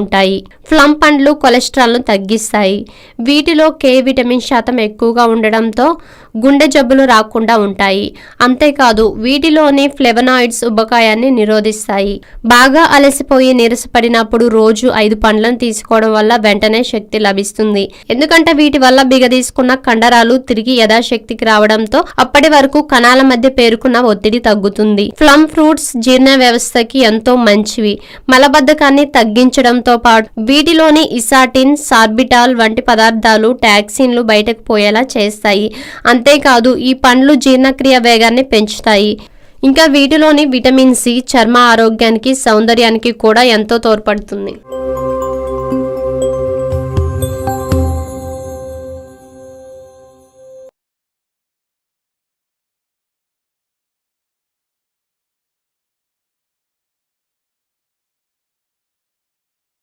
ఉంటాయి. ప్లమ్ పండ్లు కొలెస్ట్రాల్ను తగ్గిస్తాయి. వీటిలో కే విటమిన్ శాతం ఎక్కువగా ఉండడంతో గుండె జబ్బులు రాకుండా ఉంటాయి. అంతేకాదు వీటిలోని ఫ్లేవనాయిడ్స్ ఉబకాయాన్ని నిరోధిస్తాయి. బాగా అలసిపోయి నీరసపడినప్పుడు రోజు 5 పండ్లను తీసుకోవడం వల్ల వెంటనే శక్తి లభిస్తుంది. ఎందుకంటే వీటి వల్ల బిగదీసుకున్న కండరాలు తిరిగి యథాశక్తికి రావడంతో అప్పటి వరకు కణాల మధ్య పేరుకున్న ఒత్తిడి తగ్గుతుంది. ప్లమ్ ఫ్రూట్స్ జీర్ణ వ్యవస్థకి ఎంతో మంచివి. మలబద్ధకాన్ని తగ్గించడంతో పాటు వీటిలోని ఇసాటిన్, సార్బిటాల్ వంటి పదార్థాలు టాక్సిన్లు బయటకు పోయేలా చేస్తాయి. అంతేకాదు ఈ పండ్లు జీర్ణక్రియ వేగాన్ని పెంచుతాయి. ఇంకా వీటిలోని విటమిన్ సి చర్మ ఆరోగ్యానికి, సౌందర్యానికి కూడా ఎంతో తోడ్పడుతుంది.